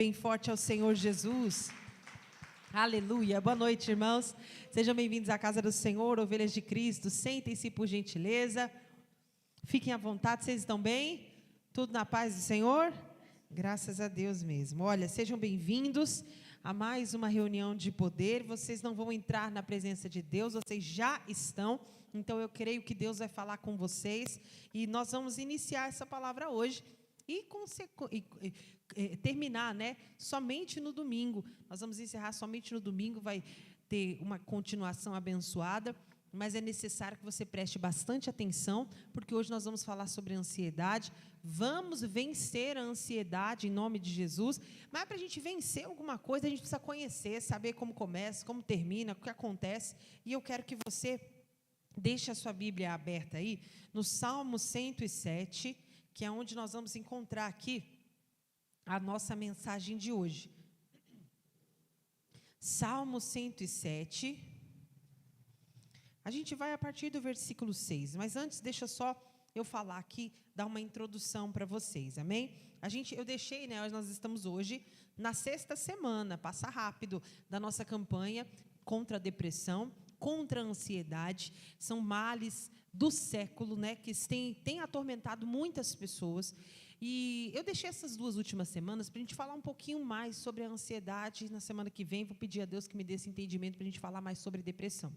Bem forte ao Senhor Jesus. Aleluia. Boa noite, irmãos. Sejam bem-vindos à casa do Senhor, ovelhas de Cristo. Sentem-se por gentileza. Fiquem à vontade. Vocês estão bem? Tudo na paz do Senhor? Graças a Deus mesmo. Olha, sejam bem-vindos a mais uma reunião de poder. Vocês não vão entrar na presença de Deus, vocês já estão. Então eu creio que Deus vai falar com vocês e nós vamos iniciar essa palavra hoje. E terminar, somente no domingo. Nós vamos encerrar somente no domingo, vai ter uma continuação abençoada, mas é necessário que você preste bastante atenção, porque hoje nós vamos falar sobre ansiedade. Vamos vencer a ansiedade em nome de Jesus, mas para a gente vencer alguma coisa, a gente precisa conhecer, saber como começa, como termina, o que acontece, e eu quero que você deixe a sua Bíblia aberta aí, no Salmo 107, que é onde nós vamos encontrar aqui a nossa mensagem de hoje. Salmo 107. A gente vai a partir do versículo 6, mas antes deixa só eu falar aqui, dar uma introdução para vocês, amém? Eu deixei, nós estamos hoje na 6ª semana, passa rápido, da nossa campanha contra a depressão, contra a ansiedade. São males do século, que tem atormentado muitas pessoas. E eu deixei essas 2 últimas semanas para a gente falar um pouquinho mais sobre a ansiedade. Na semana que vem, vou pedir a Deus que me dê esse entendimento para a gente falar mais sobre depressão.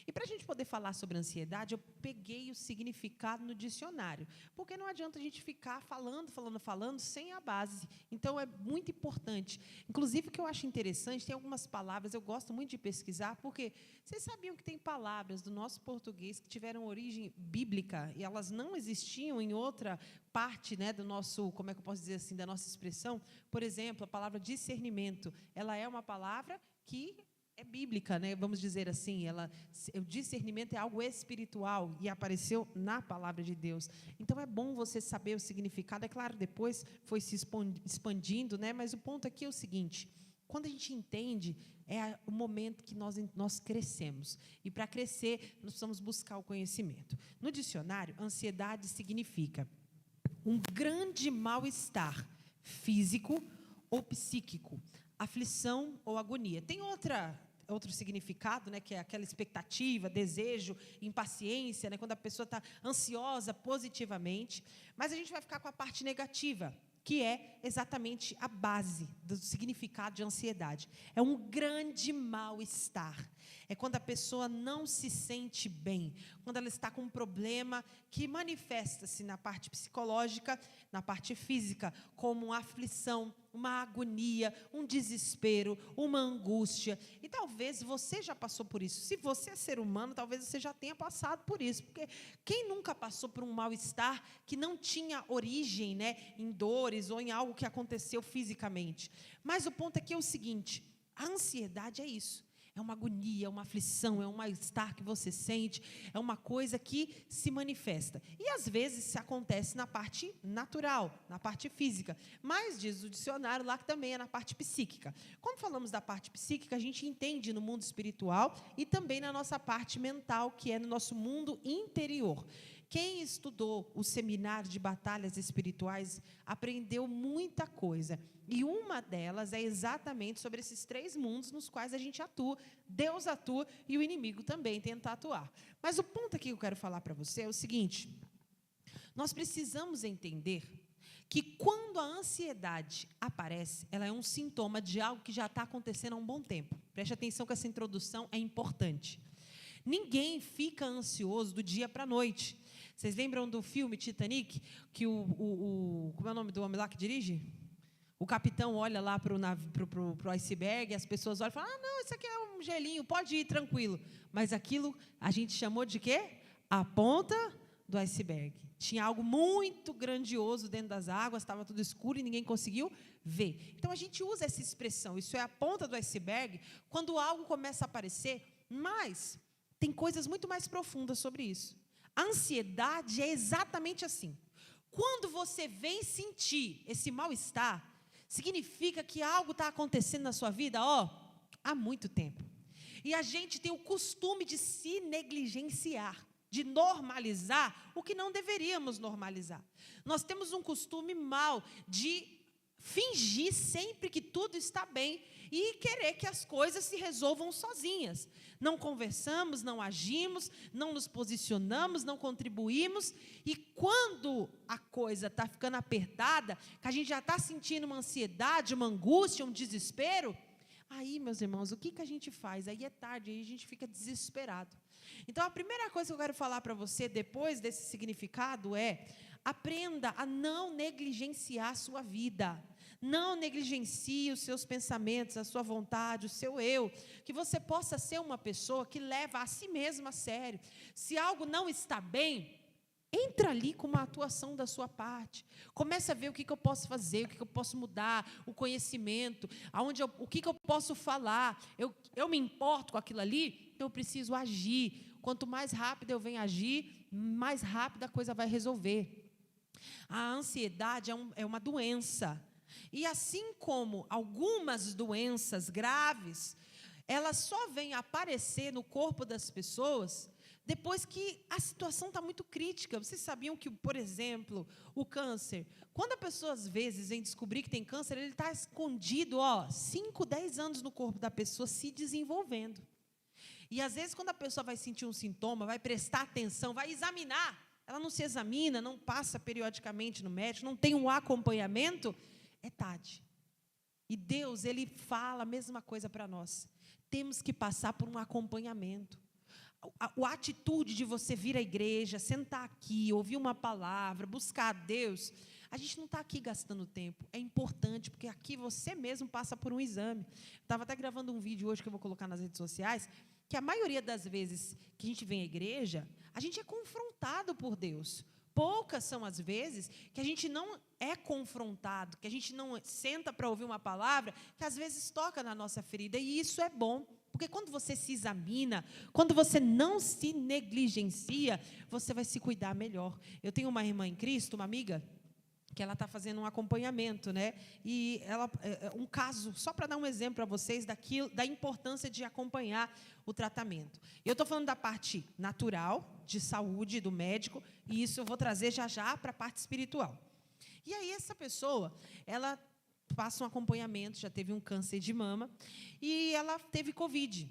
E para a gente poder falar sobre ansiedade, eu peguei o significado no dicionário, porque não adianta a gente ficar falando, sem a base. Então, é muito importante. Inclusive, o que eu acho interessante, tem algumas palavras, eu gosto muito de pesquisar, porque vocês sabiam que tem palavras do nosso português que tiveram origem bíblica, e elas não existiam em outra parte, do nosso, como é que eu posso dizer assim, da nossa expressão? Por exemplo, a palavra discernimento, ela é uma palavra que é bíblica, vamos dizer assim. O discernimento é algo espiritual e apareceu na palavra de Deus. Então é bom você saber o significado. É claro, depois foi se expandindo, mas o ponto aqui é o seguinte: quando a gente entende, é o momento que nós crescemos. E para crescer, nós precisamos buscar o conhecimento. No dicionário, ansiedade significa um grande mal-estar físico ou psíquico, aflição ou agonia. Tem outro significado, que é aquela expectativa, desejo, impaciência, quando a pessoa está ansiosa positivamente. Mas a gente vai ficar com a parte negativa, que é exatamente a base do significado de ansiedade. É um grande mal-estar. É quando a pessoa não se sente bem, quando ela está com um problema que manifesta-se na parte psicológica, na parte física, como uma aflição, uma agonia, um desespero, uma angústia. E talvez você já passou por isso. Se você é ser humano, talvez você já tenha passado por isso. Porque quem nunca passou por um mal-estar que não tinha origem, em dores ou em algo que aconteceu fisicamente? Mas o ponto aqui é o seguinte: a ansiedade é isso. É uma agonia, uma aflição, é um mal-estar que você sente, é uma coisa que se manifesta. E, às vezes, isso acontece na parte natural, na parte física. Mas, diz o dicionário lá que também é na parte psíquica. Quando falamos da parte psíquica, a gente entende no mundo espiritual e também na nossa parte mental, que é no nosso mundo interior. Quem estudou o seminário de batalhas espirituais aprendeu muita coisa. E uma delas é exatamente sobre esses 3 mundos nos quais a gente atua. Deus atua e o inimigo também tenta atuar. Mas o ponto aqui que eu quero falar para você é o seguinte: nós precisamos entender que quando a ansiedade aparece, ela é um sintoma de algo que já está acontecendo há um bom tempo. Preste atenção que essa introdução é importante. Ninguém fica ansioso do dia para a noite. Vocês lembram do filme Titanic? Que como é o nome do homem lá que dirige? O capitão olha lá para o iceberg, e as pessoas olham e falam: não, isso aqui é um gelinho, pode ir tranquilo. Mas aquilo a gente chamou de quê? A ponta do iceberg. Tinha algo muito grandioso dentro das águas, estava tudo escuro e ninguém conseguiu ver. Então a gente usa essa expressão, isso é a ponta do iceberg, quando algo começa a aparecer, mas tem coisas muito mais profundas sobre isso. A ansiedade é exatamente assim. Quando você vem sentir esse mal-estar, significa que algo está acontecendo na sua vida, há muito tempo. E a gente tem o costume de se negligenciar, de normalizar o que não deveríamos normalizar. Nós temos um costume mau de fingir sempre que tudo está bem e querer que as coisas se resolvam sozinhas. Não conversamos, não agimos, não nos posicionamos, não contribuímos. E quando a coisa está ficando apertada, que a gente já está sentindo uma ansiedade, uma angústia, um desespero, aí, meus irmãos, o que a gente faz? Aí é tarde, aí a gente fica desesperado. Então, a primeira coisa que eu quero falar para você, depois desse significado, é: aprenda a não negligenciar a sua vida. Não negligencie os seus pensamentos, a sua vontade, o seu eu. Que você possa ser uma pessoa que leva a si mesma a sério. Se algo não está bem, entra ali com uma atuação da sua parte. Comece a ver o que eu posso fazer, o que eu posso mudar, o conhecimento, o que eu posso falar. Eu me importo com aquilo ali, então eu preciso agir. Quanto mais rápido eu venho agir, mais rápido a coisa vai resolver. A ansiedade é uma doença. E assim como algumas doenças graves, elas só vêm aparecer no corpo das pessoas depois que a situação está muito crítica. Vocês sabiam que, por exemplo, o câncer, quando a pessoa às vezes vem descobrir que tem câncer, ele está escondido, 5, 10 anos no corpo da pessoa se desenvolvendo. E às vezes quando a pessoa vai sentir um sintoma, vai prestar atenção, vai examinar, ela não se examina, não passa periodicamente no médico, não tem um acompanhamento, é tarde. E Deus, Ele fala a mesma coisa para nós. Temos que passar por um acompanhamento. A atitude de você vir à igreja, sentar aqui, ouvir uma palavra, buscar a Deus, a gente não está aqui gastando tempo. É importante, porque aqui você mesmo passa por um exame. Estava até gravando um vídeo hoje que eu vou colocar nas redes sociais, que a maioria das vezes que a gente vem à igreja, a gente é confrontado por Deus. Poucas são as vezes que a gente não é confrontado, que a gente não senta para ouvir uma palavra, que às vezes toca na nossa ferida, e isso é bom, porque quando você se examina, quando você não se negligencia, você vai se cuidar melhor. Eu tenho uma irmã em Cristo, uma amiga, que ela está fazendo um acompanhamento, né? E um caso, só para dar um exemplo para vocês da importância de acompanhar o tratamento. Eu estou falando da parte natural, de saúde, do médico, e isso eu vou trazer já para a parte espiritual. E aí essa pessoa, ela passa um acompanhamento, já teve um câncer de mama, e ela teve Covid.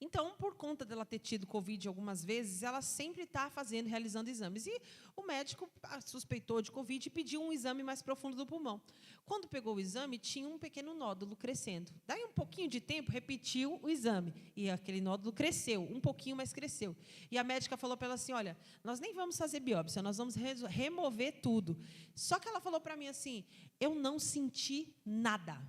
Então, por conta dela ter tido Covid algumas vezes, ela sempre está realizando exames. E o médico suspeitou de Covid e pediu um exame mais profundo do pulmão. Quando pegou o exame, tinha um pequeno nódulo crescendo. Daí, um pouquinho de tempo, repetiu o exame. E aquele nódulo cresceu, um pouquinho, mas cresceu. E a médica falou para ela assim, olha, nós nem vamos fazer biópsia, nós vamos remover tudo. Só que ela falou para mim assim, eu não senti nada.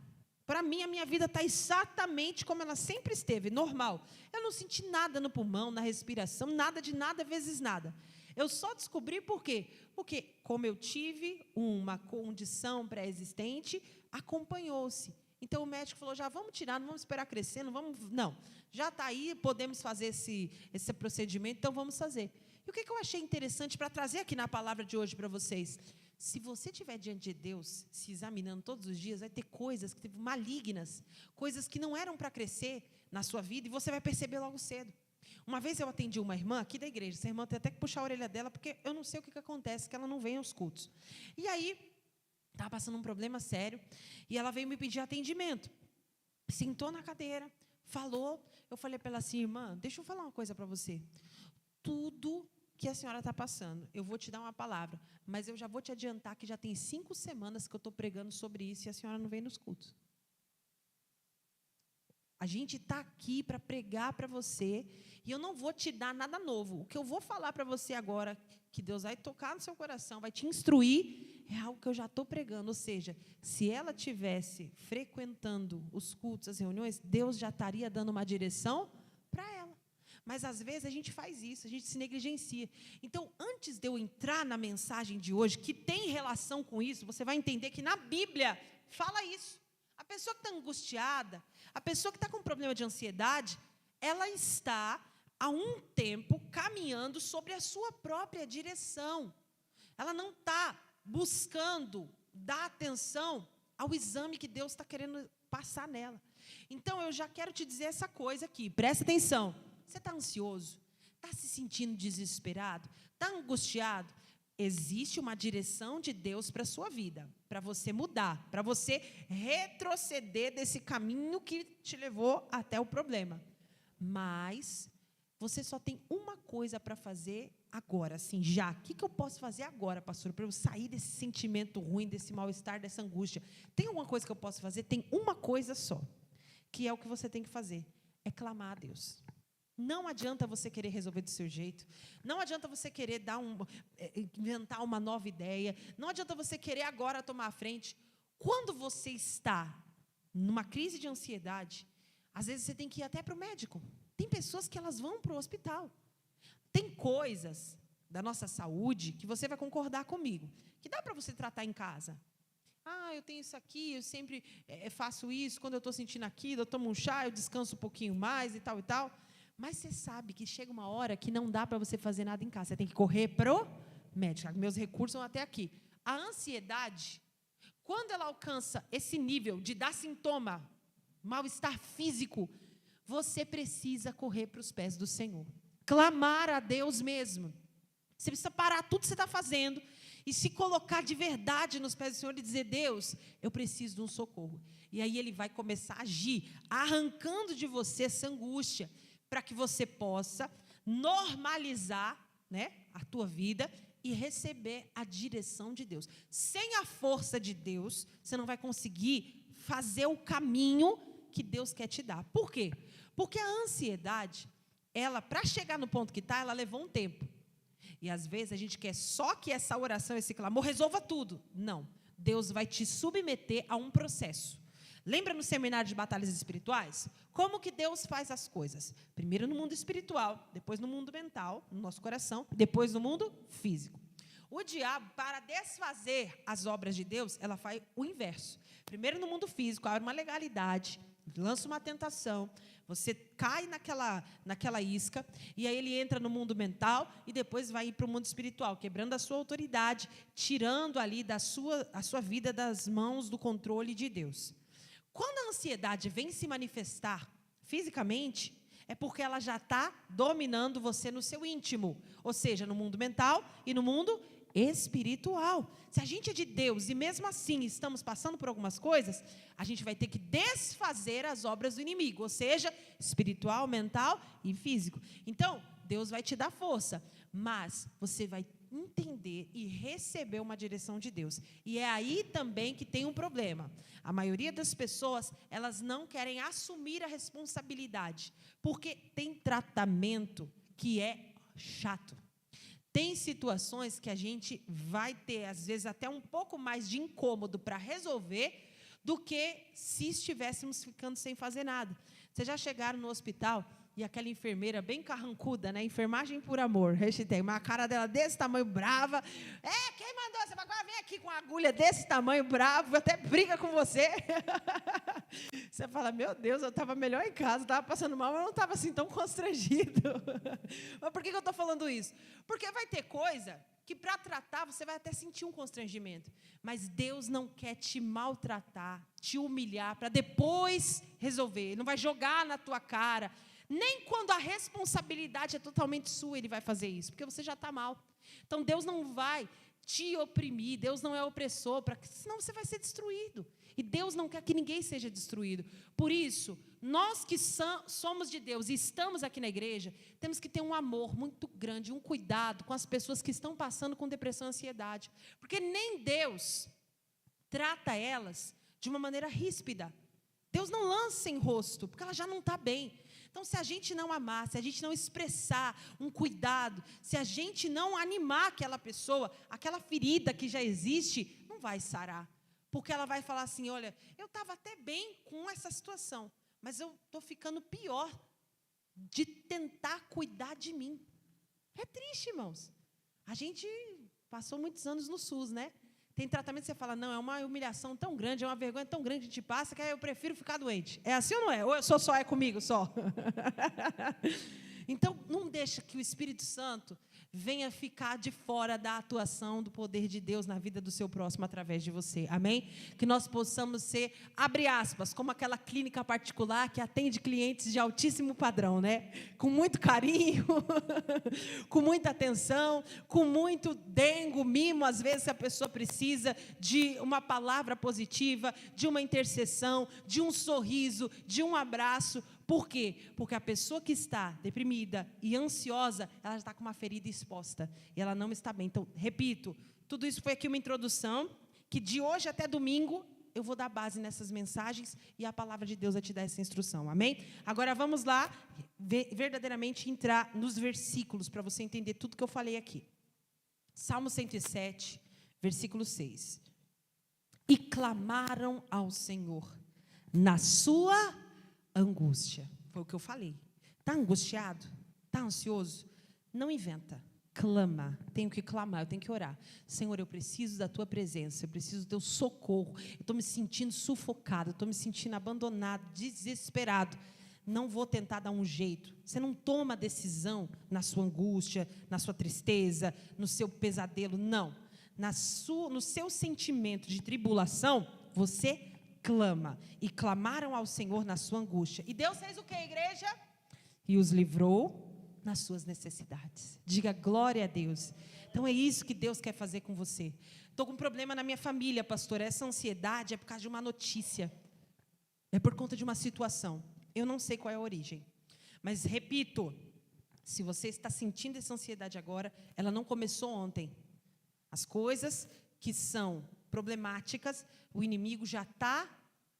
Para mim, a minha vida está exatamente como ela sempre esteve, normal. Eu não senti nada no pulmão, na respiração, nada de nada vezes nada. Eu só descobri por quê? Porque, como eu tive uma condição pré-existente, acompanhou-se. Então, o médico falou, já vamos tirar, não vamos esperar crescer, não, já está aí, podemos fazer esse procedimento, então vamos fazer. E o que eu achei interessante para trazer aqui na palavra de hoje para vocês? Se você estiver diante de Deus, se examinando todos os dias, vai ter coisas malignas, coisas que não eram para crescer na sua vida, e você vai perceber logo cedo. Uma vez eu atendi uma irmã aqui da igreja, essa irmã tem até que puxar a orelha dela, porque eu não sei o que acontece, que ela não vem aos cultos. E aí, estava passando um problema sério, e ela veio me pedir atendimento. Sentou na cadeira, falou, eu falei para ela assim, irmã, deixa eu falar uma coisa para você. Tudo que a senhora está passando, eu vou te dar uma palavra, mas eu já vou te adiantar que já tem 5 semanas que eu estou pregando sobre isso e a senhora não vem nos cultos. A gente está aqui para pregar para você e eu não vou te dar nada novo. O que eu vou falar para você agora, que Deus vai tocar no seu coração, vai te instruir, é algo que eu já estou pregando. Ou seja, se ela tivesse frequentando os cultos, as reuniões, Deus já estaria dando uma direção para ela. Mas, às vezes, a gente faz isso, a gente se negligencia. Então, antes de eu entrar na mensagem de hoje, que tem relação com isso, você vai entender que na Bíblia fala isso. A pessoa que está angustiada, a pessoa que está com problema de ansiedade, ela está, há um tempo, caminhando sobre a sua própria direção. Ela não está buscando dar atenção ao exame que Deus está querendo passar nela. Então, eu já quero te dizer essa coisa aqui, presta atenção. Você está ansioso? Está se sentindo desesperado? Está angustiado? existe uma direção de Deus para a sua vida, para você mudar, para você retroceder desse caminho que te levou até o problema. Mas você só tem uma coisa para fazer agora, assim, já. O que eu posso fazer agora, pastor, para eu sair desse sentimento ruim, desse mal-estar, dessa angústia? Tem alguma coisa que eu posso fazer? Tem uma coisa só, que é o que você tem que fazer, é clamar a Deus. Não adianta você querer resolver do seu jeito, não adianta você querer inventar uma nova ideia, não adianta você querer agora tomar a frente. Quando você está numa crise de ansiedade, às vezes você tem que ir até para o médico. Tem pessoas que elas vão para o hospital. Tem coisas da nossa saúde que você vai concordar comigo, que dá para você tratar em casa. Eu tenho isso aqui, eu sempre faço isso, quando eu estou sentindo aquilo, eu tomo um chá, eu descanso um pouquinho mais e tal e tal. Mas você sabe que chega uma hora que não dá para você fazer nada em casa. Você tem que correr pro médico. Meus recursos são até aqui. A ansiedade, quando ela alcança esse nível de dar sintoma, mal-estar físico, você precisa correr para os pés do Senhor. Clamar a Deus mesmo. Você precisa parar tudo que você está fazendo e se colocar de verdade nos pés do Senhor e dizer: Deus, eu preciso de um socorro. E aí Ele vai começar a agir, arrancando de você essa angústia, para que você possa normalizar, né, a tua vida e receber a direção de Deus. Sem a força de Deus, você não vai conseguir fazer o caminho que Deus quer te dar. Por quê? Porque a ansiedade, ela, para chegar no ponto que está, ela levou um tempo. E às vezes a gente quer só que essa oração, esse clamor, resolva tudo. Não. Deus vai te submeter a um processo. Lembra no seminário de batalhas espirituais? Como que Deus faz as coisas? Primeiro no mundo espiritual, depois no mundo mental, no nosso coração, depois no mundo físico. O diabo, para desfazer as obras de Deus, ela faz o inverso. Primeiro no mundo físico, abre uma legalidade, lança uma tentação, você cai naquela isca, e aí ele entra no mundo mental e depois vai ir para o mundo espiritual, quebrando a sua autoridade, tirando ali a sua vida das mãos do controle de Deus. Quando a ansiedade vem se manifestar fisicamente, é porque ela já está dominando você no seu íntimo, ou seja, no mundo mental e no mundo espiritual. Se a gente é de Deus e mesmo assim estamos passando por algumas coisas, a gente vai ter que desfazer as obras do inimigo, ou seja, espiritual, mental e físico. Então, Deus vai te dar força, mas você vai entender e receber uma direção de Deus. E é aí também que tem um problema. A maioria das pessoas, elas não querem assumir a responsabilidade, porque tem tratamento que é chato. Tem situações que a gente vai ter, às vezes, até um pouco mais de incômodo para resolver do que se estivéssemos ficando sem fazer nada. Vocês já chegaram no hospital e aquela enfermeira bem carrancuda, né? Enfermagem por amor, hashtag, uma cara dela desse tamanho, brava. Quem mandou? Você agora vem aqui com uma agulha desse tamanho, bravo, até briga com você. Você fala: meu Deus, eu estava melhor em casa, estava passando mal, mas eu não estava assim tão constrangido. Mas por que eu estou falando isso? Porque vai ter coisa que para tratar você vai até sentir um constrangimento, mas Deus não quer te maltratar, te humilhar, para depois resolver. Ele não vai jogar na tua cara. Nem quando a responsabilidade é totalmente sua, Ele vai fazer isso, porque você já está mal. Então, Deus não vai te oprimir, Deus não é opressor, senão você vai ser destruído. E Deus não quer que ninguém seja destruído. Por isso, nós que somos de Deus e estamos aqui na igreja, temos que ter um amor muito grande, um cuidado com as pessoas que estão passando com depressão e ansiedade. Porque nem Deus trata elas de uma maneira ríspida. Deus não lança em rosto, porque ela já não está bem. Então, se a gente não amar, se a gente não expressar um cuidado, se a gente não animar aquela pessoa, aquela ferida que já existe, não vai sarar. Porque ela vai falar assim: olha, eu estava até bem com essa situação, mas eu estou ficando pior de tentar cuidar de mim. É triste, irmãos. A gente passou muitos anos no SUS, né? Tem tratamento que você fala: não, é uma humilhação tão grande, é uma vergonha tão grande que a gente passa, que eu prefiro ficar doente. É assim ou não é? Ou é comigo só? Então, não deixa que o Espírito Santo venha ficar de fora da atuação do poder de Deus na vida do seu próximo através de você, amém? Que nós possamos ser, abre aspas, como aquela clínica particular que atende clientes de altíssimo padrão, né? Com muito carinho, com muita atenção, com muito dengo, mimo, às vezes a pessoa precisa de uma palavra positiva, de uma intercessão, de um sorriso, de um abraço. Por quê? Porque a pessoa que está deprimida e ansiosa, ela está com uma ferida exposta e ela não está bem. Então, repito, tudo isso foi aqui uma introdução, que de hoje até domingo eu vou dar base nessas mensagens e a palavra de Deus vai te dar essa instrução, amém? Agora vamos lá, verdadeiramente entrar nos versículos para você entender tudo que eu falei aqui. Salmo 107, versículo 6. E clamaram ao Senhor na sua angústia. Foi o que eu falei. Está angustiado? Está ansioso? Não inventa. Clama. Tenho que clamar, eu tenho que orar. Senhor, eu preciso da tua presença, eu preciso do teu socorro. Eu estou me sentindo sufocado, eu estou me sentindo abandonado, desesperado. Não vou tentar dar um jeito. Você não toma decisão na sua angústia, na sua tristeza, no seu pesadelo, não. No seu sentimento de tribulação, você clama. E clamaram ao Senhor na sua angústia. E Deus fez o que, igreja? E os livrou nas suas necessidades. Diga glória a Deus. Então é isso que Deus quer fazer com você. Estou com um problema na minha família, pastor. Essa ansiedade é por causa de uma notícia. É por conta de uma situação. Eu não sei qual é a origem. Mas repito, se você está sentindo essa ansiedade agora, ela não começou ontem. As coisas que são problemáticas, o inimigo já está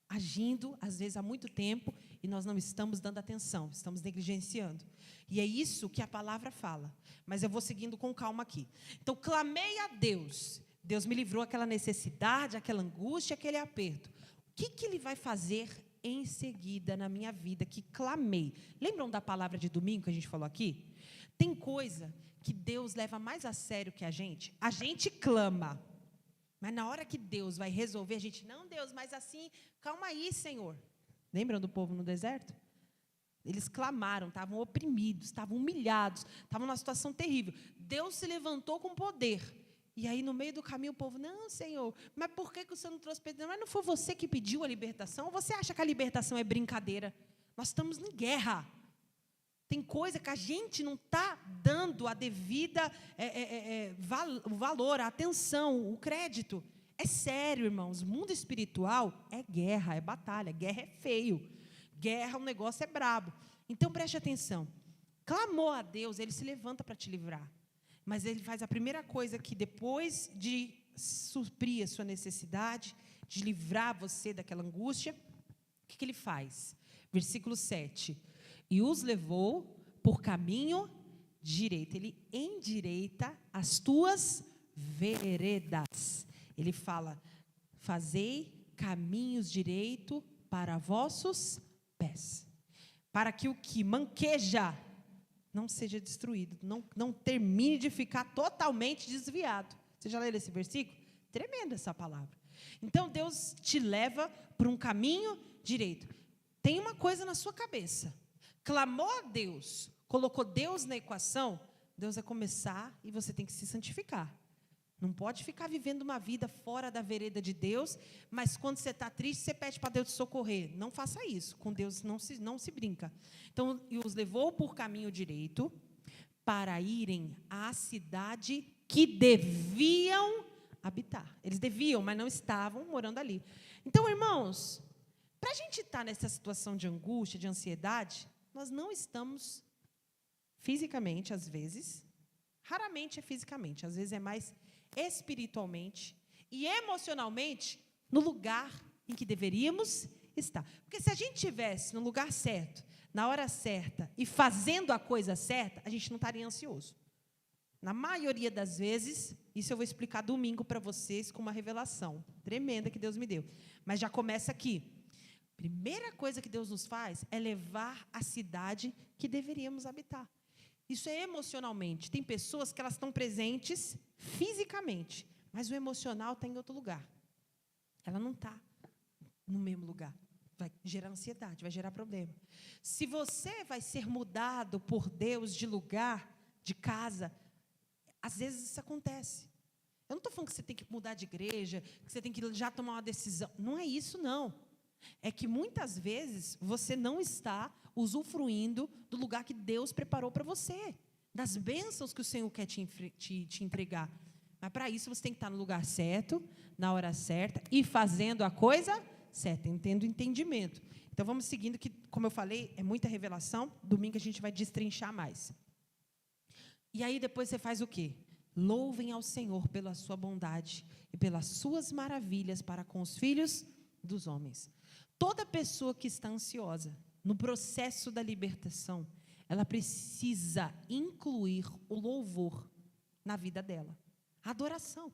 agindo, às vezes há muito tempo, e nós não estamos dando atenção, estamos negligenciando. E é isso que a palavra fala. Mas eu vou seguindo com calma aqui. Então, clamei a Deus. Deus me livrou daquela necessidade, aquela angústia, aquele aperto. O que Ele vai fazer em seguida na minha vida que clamei? Lembram da palavra de domingo que a gente falou aqui? Tem coisa que Deus leva mais a sério que a gente clama. Mas na hora que Deus vai resolver, a gente, não, Deus, mas assim, calma aí, Senhor. Lembram do povo no deserto? Eles clamaram, estavam oprimidos, estavam humilhados, estavam numa situação terrível. Deus se levantou com poder. E aí, no meio do caminho, o povo, não, Senhor, mas por que o Senhor não trouxe pedido? Mas não foi você que pediu a libertação? Ou você acha que a libertação é brincadeira? Nós estamos em guerra. Tem coisa que a gente não está dando a devida o valor, a atenção, o crédito. É sério, irmãos. O mundo espiritual é guerra, é batalha. Guerra é feio. Guerra, o negócio é brabo. Então, preste atenção. Clamou a Deus, Ele se levanta para te livrar. Mas Ele faz a primeira coisa que, depois de suprir a sua necessidade, de livrar você daquela angústia, o que Ele faz? Versículo 7. E os levou por caminho direito. Ele endireita as tuas veredas. Ele fala, fazei caminhos direito para vossos pés. Para que o que manqueja não seja destruído. Não termine de ficar totalmente desviado. Você já leu esse versículo? Tremenda essa palavra. Então, Deus te leva por um caminho direito. Tem uma coisa na sua cabeça. Clamou a Deus, colocou Deus na equação, Deus vai começar e você tem que se santificar. Não pode ficar vivendo uma vida fora da vereda de Deus, mas quando você está triste, você pede para Deus te socorrer. Não faça isso, com Deus não se brinca. Então, e os levou por caminho direito para irem à cidade que deviam habitar. Eles deviam, mas não estavam morando ali. Então, irmãos, para a gente estar nessa situação de angústia, de ansiedade, nós não estamos fisicamente, às vezes, raramente é fisicamente, às vezes é mais espiritualmente e emocionalmente no lugar em que deveríamos estar. Porque se a gente estivesse no lugar certo, na hora certa e fazendo a coisa certa, a gente não estaria ansioso. Na maioria das vezes, isso eu vou explicar domingo para vocês com uma revelação tremenda que Deus me deu. Mas já começa aqui. Primeira coisa que Deus nos faz é levar à cidade que deveríamos habitar. Isso é emocionalmente. Tem pessoas que elas estão presentes fisicamente, mas o emocional está em outro lugar. Ela não está no mesmo lugar. Vai gerar ansiedade, vai gerar problema. Se você vai ser mudado por Deus de lugar, de casa, Às vezes isso acontece. Eu não estou falando que você tem que mudar de igreja, que você tem que já tomar uma decisão. Não é isso, não. É que muitas vezes você não está usufruindo do lugar que Deus preparou para você, das bênçãos que o Senhor quer te entregar. Mas para isso você tem que estar no lugar certo, na hora certa e fazendo a coisa certa, tendo entendimento. Então vamos seguindo, que, como eu falei, é muita revelação. Domingo a gente vai destrinchar mais. E aí depois você faz o quê? Louvem ao Senhor pela sua bondade e pelas suas maravilhas para com os filhos dos homens. Toda pessoa que está ansiosa no processo da libertação, ela precisa incluir o louvor na vida dela. A adoração.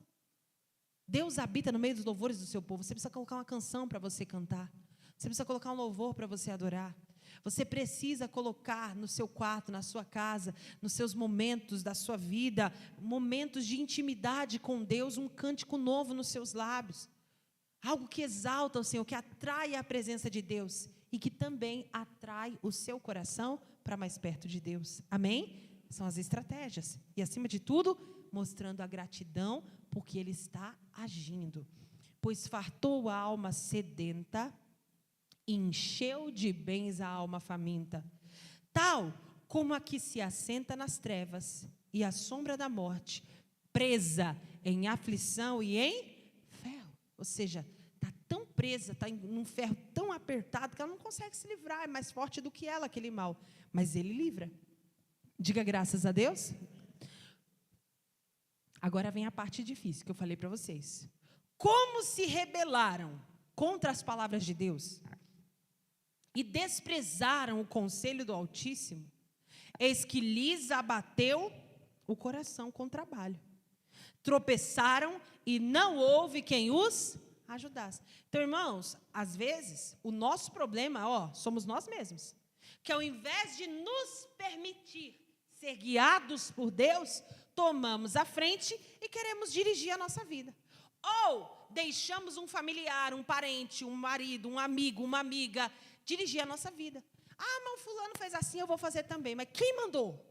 Deus habita no meio dos louvores do seu povo. Você precisa colocar uma canção para você cantar. Você precisa colocar um louvor para você adorar. Você precisa colocar no seu quarto, na sua casa, nos seus momentos da sua vida, momentos de intimidade com Deus, um cântico novo nos seus lábios. Algo que exalta o Senhor, que atrai a presença de Deus e que também atrai o seu coração para mais perto de Deus. Amém? São as estratégias. E, acima de tudo, mostrando a gratidão porque Ele está agindo. Pois fartou a alma sedenta, encheu de bens a alma faminta, tal como a que se assenta nas trevas e à sombra da morte, presa em aflição e em ferro. Ou seja, está tão presa, está num ferro tão apertado que ela não consegue se livrar, é mais forte do que ela, aquele mal. Mas Ele livra. Diga graças a Deus. Agora vem a parte difícil que eu falei para vocês. Como se rebelaram contra as palavras de Deus e desprezaram o conselho do Altíssimo, eis que lhes abateu o coração com trabalho. Tropeçaram e não houve quem os ajudasse. Então, irmãos, às vezes, o nosso problema, somos nós mesmos. Que ao invés de nos permitir ser guiados por Deus, tomamos a frente e queremos dirigir a nossa vida. Ou deixamos um familiar, um parente, um marido, um amigo, uma amiga, dirigir a nossa vida. Mas o fulano fez assim, eu vou fazer também. Mas quem mandou?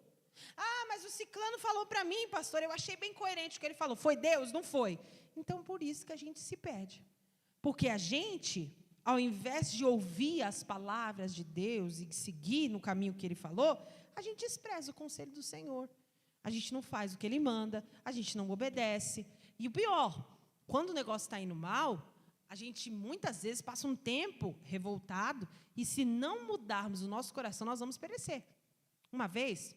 Mas o ciclano falou para mim, pastor, eu achei bem coerente o que ele falou. Foi Deus? Não foi. Então, por isso que a gente se perde. Porque a gente, ao invés de ouvir as palavras de Deus e seguir no caminho que Ele falou, a gente despreza o conselho do Senhor. A gente não faz o que Ele manda, a gente não obedece. E o pior, quando o negócio está indo mal, a gente muitas vezes passa um tempo revoltado e se não mudarmos o nosso coração, nós vamos perecer. Uma vez,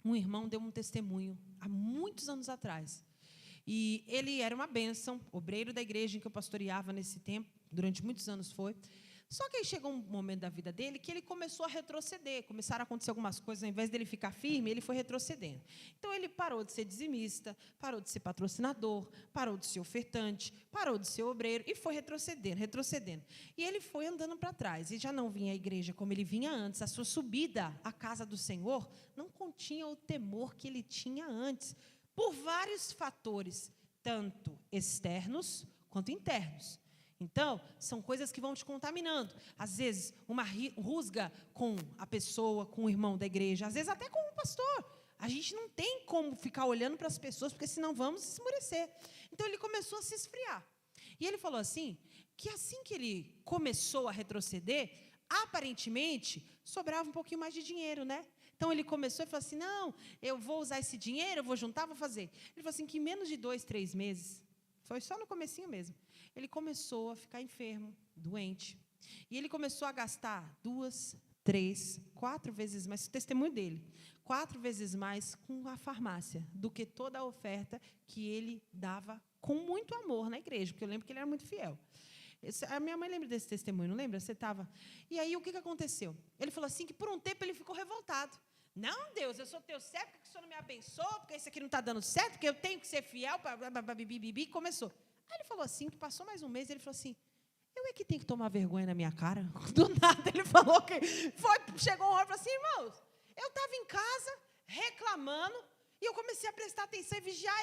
um irmão deu um testemunho, há muitos anos atrás. E ele era uma bênção, obreiro da igreja em que eu pastoreava nesse tempo, durante muitos anos foi. Só que aí chegou um momento da vida dele que ele começou a retroceder, começaram a acontecer algumas coisas, ao invés dele ficar firme, ele foi retrocedendo. Então, ele parou de ser dizimista, parou de ser patrocinador, parou de ser ofertante, parou de ser obreiro e foi retrocedendo, retrocedendo. E ele foi andando para trás, e já não vinha à igreja como ele vinha antes. A sua subida à casa do Senhor não continha o temor que ele tinha antes, por vários fatores, tanto externos quanto internos. Então, são coisas que vão te contaminando. Às vezes, uma rusga com a pessoa, com o irmão da igreja, às vezes até com o pastor. A gente não tem como ficar olhando para as pessoas, porque senão vamos esmorecer. Então, ele começou a se esfriar. E ele falou assim, que assim que ele começou a retroceder, aparentemente, sobrava um pouquinho mais de dinheiro, né? Então, ele começou e falou assim, não, eu vou usar esse dinheiro, eu vou juntar, vou fazer. Ele falou assim, que em menos de 2, 3 meses, foi só no comecinho mesmo, ele começou a ficar enfermo, doente. E ele começou a gastar 2, 3, 4 vezes mais, o testemunho dele, 4 vezes mais com a farmácia do que toda a oferta que ele dava com muito amor na igreja, porque eu lembro que ele era muito fiel. A minha mãe lembra desse testemunho, não lembra? Você estava... E aí, o que aconteceu? Ele falou assim, que por um tempo ele ficou revoltado. Não, Deus, eu sou teu servo, porque o Senhor não me abençoa, porque isso aqui não está dando certo, porque eu tenho que ser fiel, começou. Aí ele falou assim, que passou mais um mês, ele falou assim, eu é que tenho que tomar vergonha na minha cara? Do nada, ele falou que chegou uma hora e falou assim, irmãos, eu estava em casa, reclamando, e eu comecei a prestar atenção e vigiar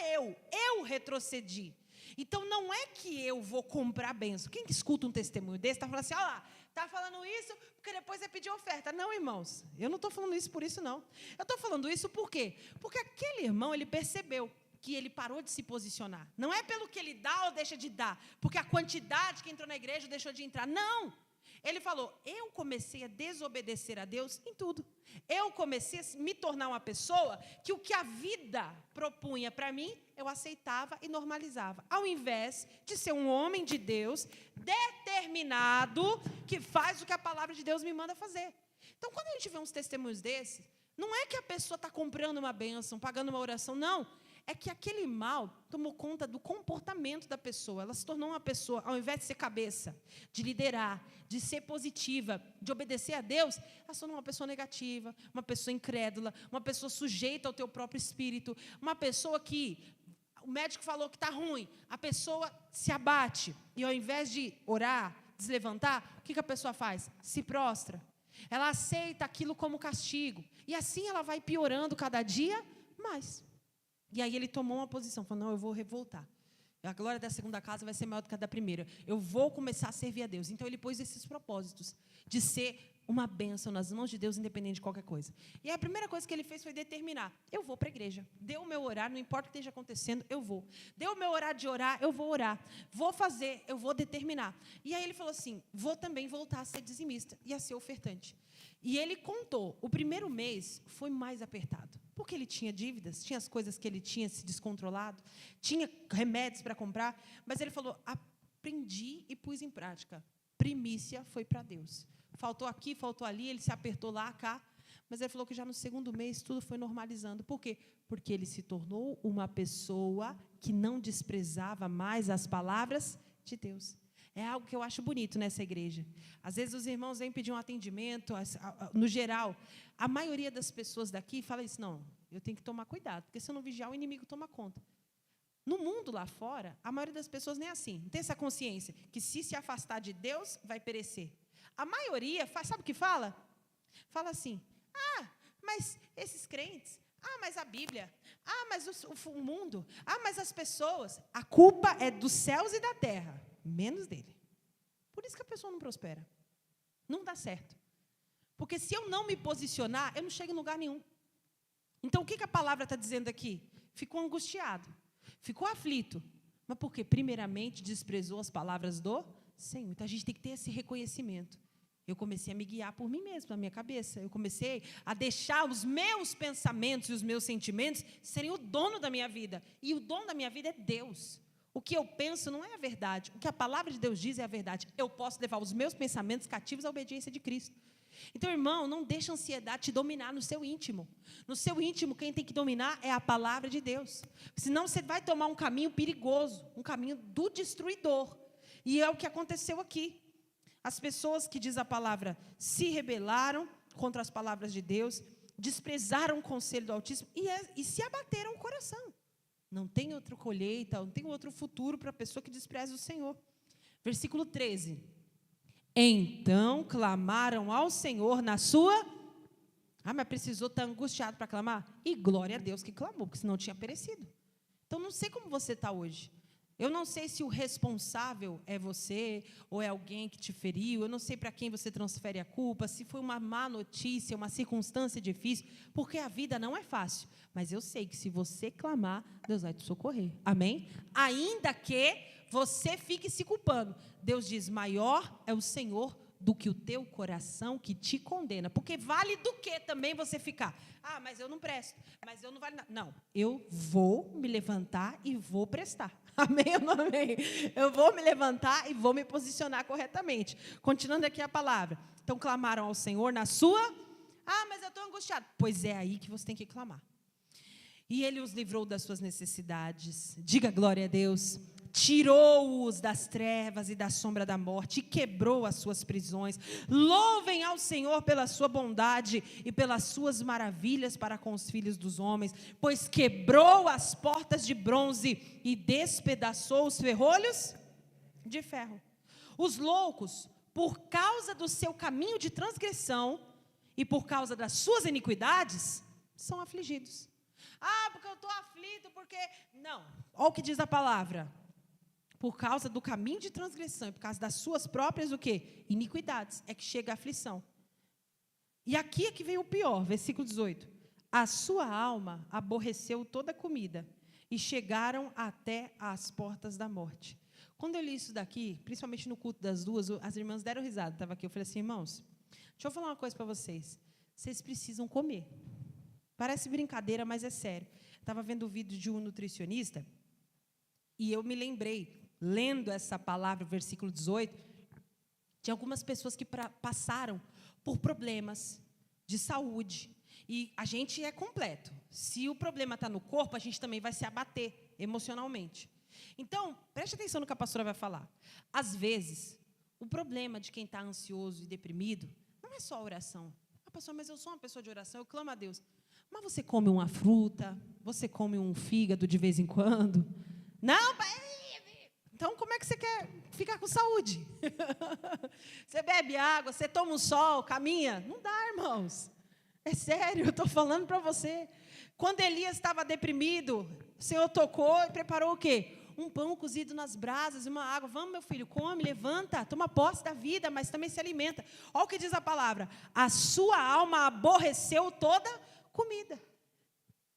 eu retrocedi. Então, não é que eu vou comprar bênção. Quem que escuta um testemunho desse está falando assim, olha lá, está falando isso porque depois vai pedir oferta. Não, irmãos, eu não estou falando isso por isso, não. Eu estou falando isso por quê? Porque aquele irmão, ele percebeu que ele parou de se posicionar. Não é pelo que ele dá ou deixa de dar, porque a quantidade que entrou na igreja deixou de entrar. Não. Ele falou, eu comecei a desobedecer a Deus em tudo. Eu comecei a me tornar uma pessoa que o que a vida propunha para mim, eu aceitava e normalizava. Ao invés de ser um homem de Deus, determinado, que faz o que a palavra de Deus me manda fazer. Então, quando a gente vê uns testemunhos desses, não é que a pessoa está comprando uma bênção, pagando uma oração, não. É que aquele mal tomou conta do comportamento da pessoa. Ela se tornou uma pessoa, ao invés de ser cabeça, de liderar, de ser positiva, de obedecer a Deus, ela se tornou uma pessoa negativa, uma pessoa incrédula, uma pessoa sujeita ao teu próprio espírito, uma pessoa que o médico falou que está ruim, a pessoa se abate, e ao invés de orar, de se levantar, o que a pessoa faz? Se prostra. Ela aceita aquilo como castigo, e assim ela vai piorando cada dia mais. E aí ele tomou uma posição, falou, não, eu vou revoltar. A glória da segunda casa vai ser maior do que a da primeira. Eu vou começar a servir a Deus. Então ele pôs esses propósitos de ser uma bênção nas mãos de Deus, independente de qualquer coisa. E a primeira coisa que ele fez foi determinar, eu vou para a igreja. Deu o meu horário, não importa o que esteja acontecendo, eu vou. Deu o meu horário de orar, eu vou orar. Vou fazer, eu vou determinar. E aí ele falou assim, vou também voltar a ser dizimista e a ser ofertante. E ele contou, o primeiro mês foi mais apertado, porque ele tinha dívidas, tinha as coisas que ele tinha se descontrolado, tinha remédios para comprar, mas ele falou, aprendi e pus em prática, primícia foi para Deus. Faltou aqui, faltou ali, ele se apertou lá, cá, mas ele falou que já no segundo mês tudo foi normalizando. Por quê? Porque ele se tornou uma pessoa que não desprezava mais as palavras de Deus. É algo que eu acho bonito nessa igreja. Às vezes os irmãos vêm pedir um atendimento, no geral, a maioria das pessoas daqui fala isso, não, eu tenho que tomar cuidado, porque se eu não vigiar, o inimigo toma conta. No mundo lá fora, a maioria das pessoas nem é assim, não tem essa consciência, que se afastar de Deus, vai perecer. A maioria, sabe o que fala? Fala assim, mas esses crentes, mas a Bíblia, mas o mundo, mas as pessoas, a culpa é dos céus e da terra. Menos dele. Por isso que a pessoa não prospera. Não dá certo. Porque se eu não me posicionar, eu não chego em lugar nenhum. Então, o que a palavra está dizendo aqui? Ficou angustiado. Ficou aflito. Mas por quê? Primeiramente, desprezou as palavras do Senhor. Então, a gente tem que ter esse reconhecimento. Eu comecei a me guiar por mim mesmo, na minha cabeça. Eu comecei a deixar os meus pensamentos e os meus sentimentos serem o dono da minha vida. E o dono da minha vida é Deus. O que eu penso não é a verdade. O que a palavra de Deus diz é a verdade. Eu posso levar os meus pensamentos cativos à obediência de Cristo. Então, irmão, não deixa a ansiedade te dominar no seu íntimo. No seu íntimo, quem tem que dominar é a palavra de Deus. Senão você vai tomar um caminho perigoso, um caminho do destruidor. E é o que aconteceu aqui. As pessoas que diz a palavra se rebelaram contra as palavras de Deus, desprezaram o conselho do Altíssimo e se abateram o coração. Não tem outra colheita, não tem outro futuro para a pessoa que despreza o Senhor. Versículo 13. Então clamaram ao Senhor na sua... mas precisou estar angustiado para clamar? E glória a Deus que clamou, porque senão tinha perecido. Então, não sei como você está hoje. Eu não sei se o responsável é você, ou é alguém que te feriu, eu não sei para quem você transfere a culpa, se foi uma má notícia, uma circunstância difícil, porque a vida não é fácil. Mas eu sei que se você clamar, Deus vai te socorrer. Amém? Ainda que você fique se culpando. Deus diz, maior é o Senhor do que o teu coração que te condena. Porque vale do que também você ficar? Mas eu não presto, mas eu não vale nada. Não, eu vou me levantar e vou prestar. Amém ou não amém? Eu vou me levantar e vou me posicionar corretamente. Continuando aqui a palavra. Então, clamaram ao Senhor na sua... mas eu estou angustiado. Pois é aí que você tem que clamar. E Ele os livrou das suas necessidades. Diga glória a Deus. Tirou-os das trevas e da sombra da morte e quebrou as suas prisões. Louvem ao Senhor pela sua bondade e pelas suas maravilhas para com os filhos dos homens, pois quebrou as portas de bronze e despedaçou os ferrolhos de ferro. Os loucos, por causa do seu caminho de transgressão e por causa das suas iniquidades, são afligidos. Porque eu estou aflito, porque... Não, olha o que diz a palavra. Por causa do caminho de transgressão e por causa das suas próprias, o quê? Iniquidades, é que chega a aflição. E aqui é que vem o pior, versículo 18. A sua alma aborreceu toda a comida, e chegaram até as portas da morte. Quando eu li isso daqui, principalmente no culto das duas, as irmãs deram risada. Estava aqui, eu falei assim, irmãos, deixa eu falar uma coisa para vocês. Vocês precisam comer. Parece brincadeira, mas é sério. Estava vendo o vídeo de um nutricionista e eu me lembrei, lendo essa palavra, versículo 18, de algumas pessoas que passaram por problemas de saúde. E a gente é completo. Se o problema está no corpo, a gente também vai se abater emocionalmente. Então, preste atenção no que a pastora vai falar. Às vezes, o problema de quem está ansioso e deprimido não é só a oração. Ah, pastor, mas eu sou uma pessoa de oração, eu clamo a Deus. Mas você come uma fruta, você come um fígado de vez em quando? Não, pai. Então, como é que você quer ficar com saúde? Você bebe água, você toma um sol, caminha? Não dá, irmãos. É sério, eu estou falando para você. Quando Elias estava deprimido, o Senhor tocou e preparou o quê? Um pão cozido nas brasas e uma água. Vamos, meu filho, come, levanta, toma posse da vida, mas também se alimenta. Olha o que diz a palavra. A sua alma aborreceu toda comida.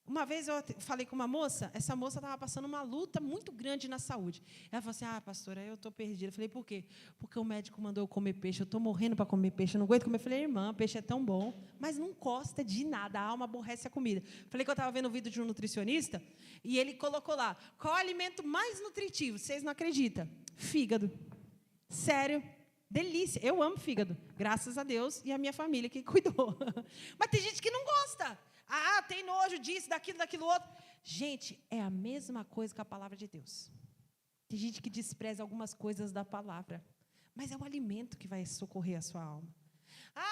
Uma vez eu falei com uma moça, essa moça estava passando uma luta muito grande na saúde. Ela falou assim, pastora, eu estou perdida. Eu falei, por quê? Porque o médico mandou eu comer peixe, eu estou morrendo para comer peixe, eu não aguento comer. Eu falei, irmã, peixe é tão bom, mas não gosta de nada, a alma aborrece a comida. Eu falei que eu estava vendo o vídeo de um nutricionista, e ele colocou lá, qual é o alimento mais nutritivo? Vocês não acreditam? Fígado. Sério. Delícia. Eu amo fígado, graças a Deus e a minha família que cuidou. Mas tem gente que não gosta. Tem nojo disso, daquilo outro. Gente, é a mesma coisa que a palavra de Deus. Tem gente que despreza algumas coisas da palavra, mas é o alimento que vai socorrer a sua alma.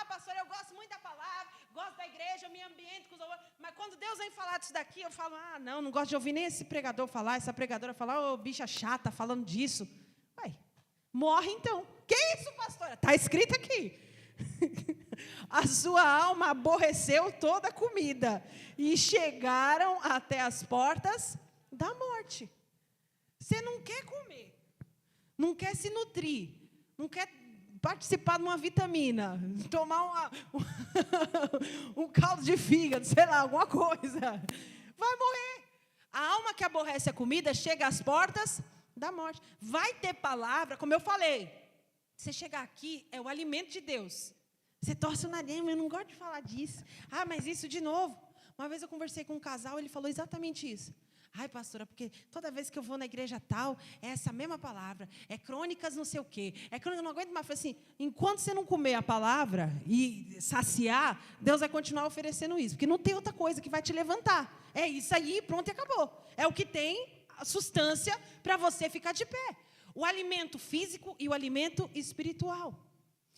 Pastor, eu gosto muito da palavra, gosto da igreja, eu me ambiento com os outros, mas quando Deus vem falar disso daqui, eu falo, não gosto de ouvir nem esse pregador falar, essa pregadora falar, bicha chata, falando disso. Morre então. Que isso, pastora? Está escrito aqui. A sua alma aborreceu toda a comida e chegaram até as portas da morte. Você não quer comer, não quer se nutrir, não quer participar de uma vitamina, tomar um caldo de fígado, sei lá, alguma coisa, vai morrer. A alma que aborrece a comida chega às portas da morte. Vai ter palavra, como eu falei, você chegar aqui é o alimento de Deus. Você torce o nariz, mas eu não gosto de falar disso. Mas isso de novo. Uma vez eu conversei com um casal, ele falou exatamente isso. Pastora, porque toda vez que eu vou na igreja tal, é essa mesma palavra. É crônicas não sei o quê. É crônicas, eu não aguento mais. Eu falei assim, enquanto você não comer a palavra e saciar, Deus vai continuar oferecendo isso. Porque não tem outra coisa que vai te levantar. É isso aí, pronto e acabou. É o que tem a substância para você ficar de pé. O alimento físico e o alimento espiritual.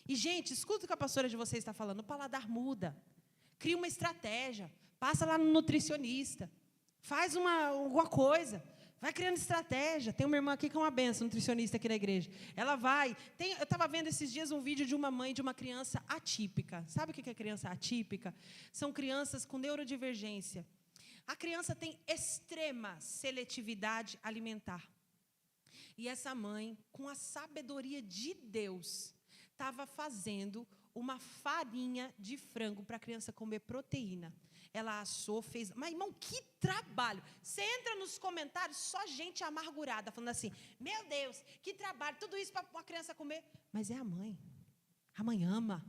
E, gente, escuta o que a pastora de vocês está falando. O paladar muda. Cria uma estratégia. Passa lá no nutricionista. Faz alguma coisa. Vai criando estratégia. Tem uma irmã aqui que é uma benção, nutricionista aqui na igreja. Ela vai. Eu estava vendo esses dias um vídeo de uma mãe de uma criança atípica. Sabe o que é criança atípica? São crianças com neurodivergência. A criança tem extrema seletividade alimentar. E essa mãe, com a sabedoria de Deus, estava fazendo uma farinha de frango para a criança comer proteína. Ela assou, fez... Mas, irmão, que trabalho! Você entra nos comentários, só gente amargurada, falando assim, meu Deus, que trabalho, tudo isso para uma criança comer. Mas é a mãe. A mãe ama.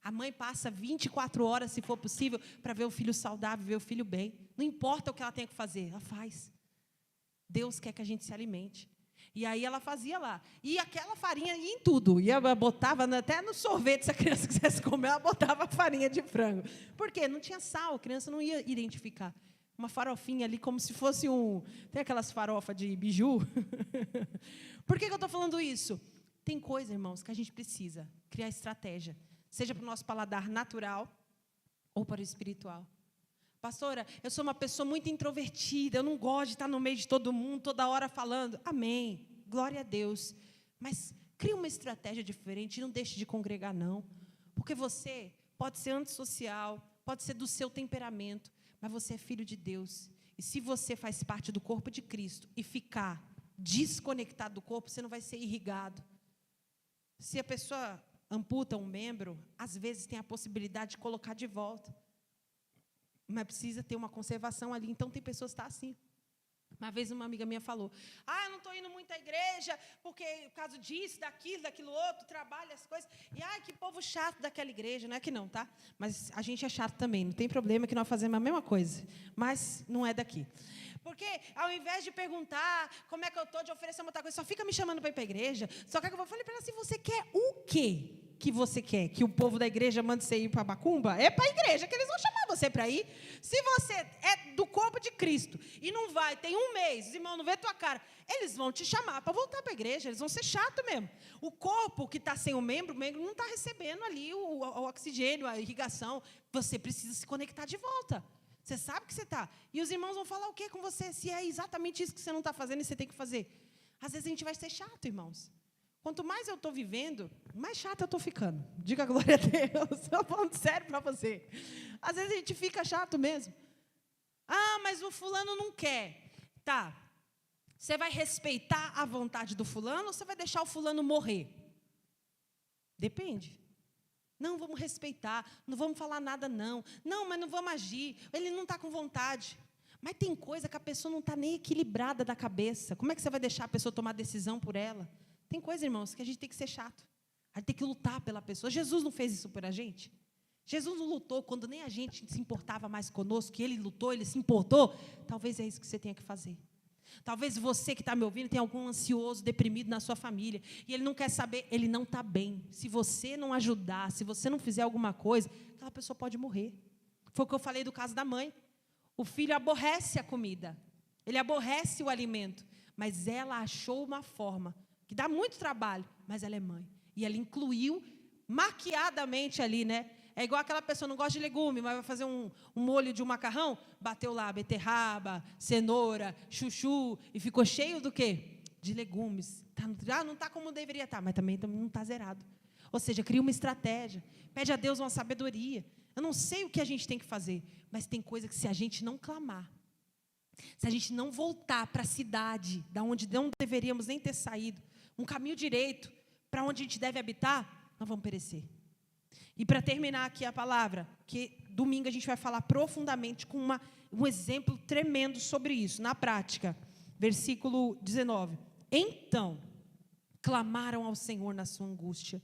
A mãe passa 24 horas, se for possível, para ver o filho saudável, ver o filho bem. Não importa o que ela tenha que fazer, ela faz. Deus quer que a gente se alimente. E aí ela fazia lá. E aquela farinha ia em tudo. E ela botava até no sorvete, se a criança quisesse comer, ela botava farinha de frango. Por quê? Não tinha sal, a criança não ia identificar. Uma farofinha ali, como se fosse Tem aquelas farofas de biju? Por que eu estou falando isso? Tem coisa, irmãos, que a gente precisa criar estratégia. Seja para o nosso paladar natural ou para o espiritual. Pastora, eu sou uma pessoa muito introvertida, eu não gosto de estar no meio de todo mundo, toda hora falando. Amém, glória a Deus. Mas crie uma estratégia diferente, não deixe de congregar, não. Porque você pode ser antissocial, pode ser do seu temperamento, mas você é filho de Deus. E se você faz parte do corpo de Cristo e ficar desconectado do corpo, você não vai ser irrigado. Se a pessoa amputa um membro, às vezes tem a possibilidade de colocar de volta. Mas precisa ter uma conservação ali. Então, tem pessoas que estão assim. Uma vez uma amiga minha falou, eu não estou indo muito à igreja, porque por causa disso, daquilo outro, trabalho, as coisas. E, que povo chato daquela igreja. Não é que não, tá? Mas a gente é chato também, não tem problema que nós fazemos a mesma coisa. Mas não é daqui. Porque ao invés de perguntar como é que eu estou, de oferecer muita coisa, só fica me chamando para ir para a igreja. Só que eu falei para ela assim, você quer o quê? Que você quer? Que o povo da igreja mande você ir para a macumba? É para a igreja que eles vão chamar você para ir. Se você é do corpo de Cristo e não vai, tem um mês, os irmãos não vê tua cara, eles vão te chamar para voltar para a igreja, eles vão ser chato mesmo. O corpo que está sem o membro não está recebendo ali o oxigênio, a irrigação. Você precisa se conectar de volta. Você sabe que você está. E os irmãos vão falar o quê com você, se é exatamente isso que você não está fazendo e você tem que fazer? Às vezes a gente vai ser chato, irmãos. Quanto mais eu estou vivendo, mais chata eu estou ficando. Diga glória a Deus. Estou falando sério para você. Às vezes a gente fica chato mesmo. Mas o fulano não quer. Tá. Você vai respeitar a vontade do fulano ou você vai deixar o fulano morrer? Depende. Não, vamos respeitar. Não vamos falar nada, não. Não, mas não vamos agir. Ele não está com vontade. Mas tem coisa que a pessoa não está nem equilibrada da cabeça. Como é que você vai deixar a pessoa tomar decisão por ela? Tem coisa, irmãos, que a gente tem que ser chato. A gente tem que lutar pela pessoa. Jesus não fez isso por a gente? Jesus não lutou quando nem a gente se importava mais conosco, que Ele lutou, Ele se importou. Talvez é isso que você tenha que fazer. Talvez você que está me ouvindo tenha algum ansioso, deprimido na sua família, e ele não quer saber, ele não está bem. Se você não ajudar, se você não fizer alguma coisa, aquela pessoa pode morrer. Foi o que eu falei do caso da mãe. O filho aborrece a comida, ele aborrece o alimento, mas ela achou uma forma que dá muito trabalho, mas ela é mãe. E ela incluiu maquiadamente ali, né? É igual aquela pessoa que não gosta de legume, mas vai fazer um molho de um macarrão, bateu lá beterraba, cenoura, chuchu, e ficou cheio do quê? De legumes. Não está como deveria estar, mas também não está zerado. Ou seja, cria uma estratégia, pede a Deus uma sabedoria. Eu não sei o que a gente tem que fazer, mas tem coisa que se a gente não clamar, se a gente não voltar para a cidade, da onde não deveríamos nem ter saído, um caminho direito para onde a gente deve habitar, nós vamos perecer. E para terminar aqui a palavra, que domingo a gente vai falar profundamente com um exemplo tremendo sobre isso, na prática. Versículo 19. Então, clamaram ao Senhor na sua angústia,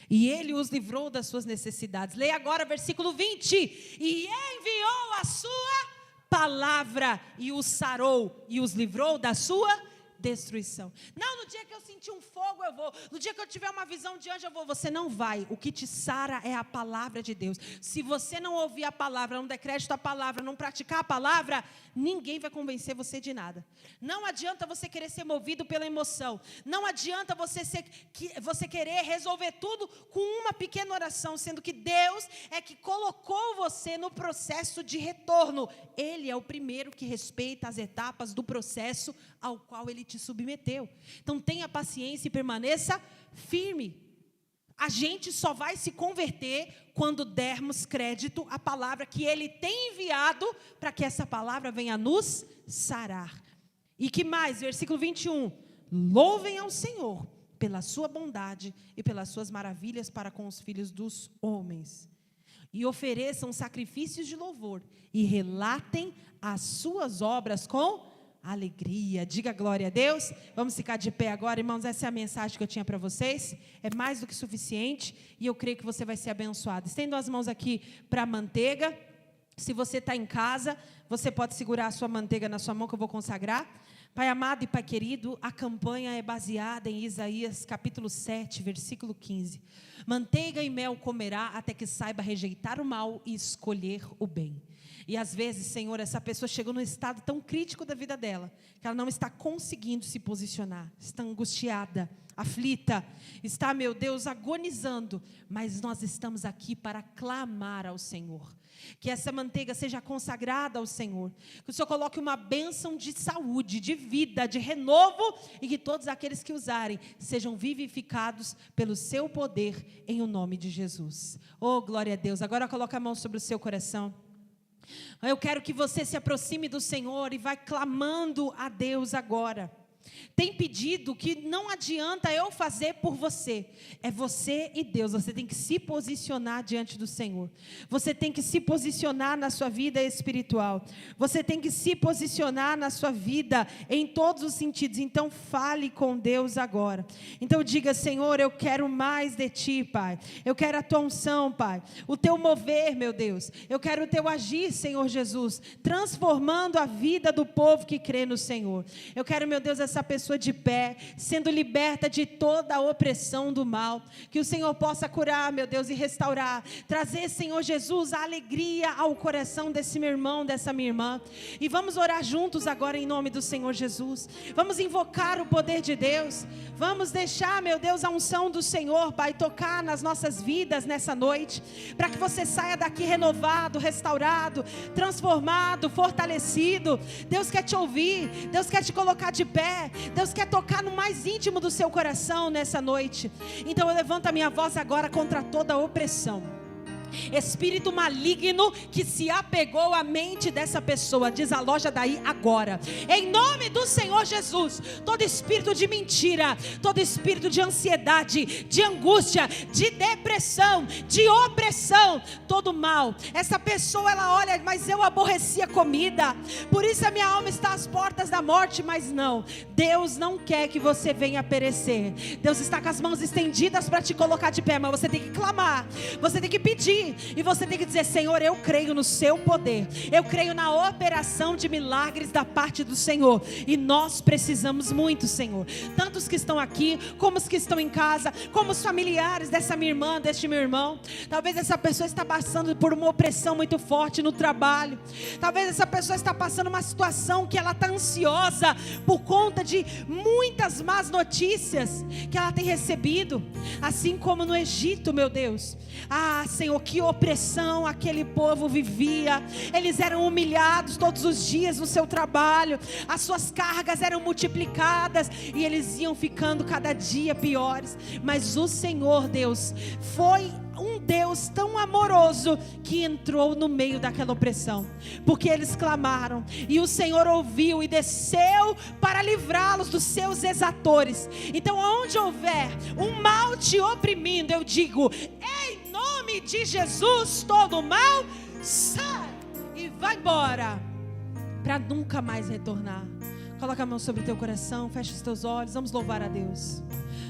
e Ele os livrou das suas necessidades. Leia agora versículo 20. E enviou a sua palavra, e os sarou, e os livrou da sua destruição. Não, no dia que eu sentir um fogo eu vou, no dia que eu tiver uma visão de anjo eu vou. Você não vai. O que te sara é a palavra de Deus. Se você não ouvir a palavra, não der crédito à palavra, não praticar a palavra, ninguém vai convencer você de nada. Não adianta você querer ser movido pela emoção. Não adianta você querer resolver tudo com uma pequena oração, sendo que Deus é que colocou você no processo de retorno. Ele é o primeiro que respeita as etapas do processo ao qual Ele te submeteu. Então tenha paciência e permaneça firme. A gente só vai se converter quando dermos crédito à palavra que Ele tem enviado, para que essa palavra venha nos sarar. E que mais? Versículo 21. Louvem ao Senhor pela sua bondade e pelas suas maravilhas para com os filhos dos homens. E ofereçam sacrifícios de louvor e relatem as suas obras com alegria. Diga glória a Deus. Vamos ficar de pé agora, irmãos. Essa é a mensagem que eu tinha para vocês. É mais do que suficiente e eu creio que você vai ser abençoado. Estendo as mãos aqui para a manteiga. Se você está em casa, você pode segurar a sua manteiga na sua mão que eu vou consagrar. Pai amado e Pai querido, a campanha é baseada em Isaías capítulo 7, versículo 15. Manteiga e mel comerá até que saiba rejeitar o mal e escolher o bem. E às vezes, Senhor, essa pessoa chegou num estado tão crítico da vida dela, que ela não está conseguindo se posicionar, está angustiada, aflita, está, meu Deus, agonizando, mas nós estamos aqui para clamar ao Senhor. Que essa manteiga seja consagrada ao Senhor, que o Senhor coloque uma bênção de saúde, de vida, de renovo, e que todos aqueles que usarem sejam vivificados pelo seu poder, em o nome de Jesus. Oh, glória a Deus. Agora coloca a mão sobre o seu coração. Eu quero que você se aproxime do Senhor e vai clamando a Deus agora. Tem pedido que não adianta eu fazer por você. É você e Deus. Você tem que se posicionar diante do Senhor. Você tem que se posicionar na sua vida espiritual. Você tem que se posicionar na sua vida em todos os sentidos. Então fale com Deus agora. Então diga: Senhor, eu quero mais de Ti, Pai. Eu quero a Tua unção, Pai. O Teu mover, meu Deus. Eu quero o Teu agir, Senhor Jesus. Transformando a vida do povo que crê no Senhor. Eu quero, meu Deus, essa pessoa de pé, sendo liberta de toda a opressão do mal, que o Senhor possa curar, meu Deus, e restaurar, trazer, Senhor Jesus, a alegria ao coração desse meu irmão, dessa minha irmã, e vamos orar juntos agora em nome do Senhor Jesus, vamos invocar o poder de Deus, vamos deixar, meu Deus, a unção do Senhor, Pai, tocar nas nossas vidas nessa noite, para que você saia daqui renovado, restaurado, transformado, fortalecido. Deus quer te ouvir, Deus quer te colocar de pé, Deus quer tocar no mais íntimo do seu coração nessa noite. Então eu levanto a minha voz agora contra toda a opressão. Espírito maligno que se apegou à mente dessa pessoa, desaloja daí agora, em nome do Senhor Jesus. Todo espírito de mentira, todo espírito de ansiedade, de angústia, de depressão, de opressão, todo mal. Essa pessoa, ela olha: mas eu aborreci a comida, por isso a minha alma está às portas da morte. Mas não, Deus não quer que você venha perecer. Deus está com as mãos estendidas para te colocar de pé, mas você tem que clamar, você tem que pedir. E você tem que dizer: Senhor, eu creio no seu poder, eu creio na operação de milagres da parte do Senhor, e nós precisamos muito, Senhor, tanto os que estão aqui, como os que estão em casa, como os familiares dessa minha irmã, deste meu irmão. Talvez essa pessoa está passando por uma opressão muito forte no trabalho, talvez essa pessoa está passando uma situação que ela está ansiosa, por conta de muitas más notícias que ela tem recebido, assim como no Egito, meu Deus. Senhor, que opressão aquele povo vivia. Eles eram humilhados todos os dias no seu trabalho, as suas cargas eram multiplicadas e eles iam ficando cada dia piores. Mas o Senhor Deus foi um Deus tão amoroso que entrou no meio daquela opressão, porque eles clamaram e o Senhor ouviu e desceu para livrá-los dos seus exatores. Então, onde houver um mal te oprimindo, eu digo: em nome de Jesus, todo mal sai e vai embora, para nunca mais retornar. Coloca a mão sobre o teu coração, fecha os teus olhos, vamos louvar a Deus.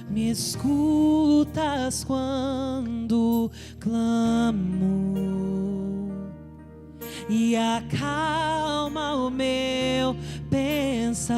Me escutas quando clamo e acalma o meu pensar.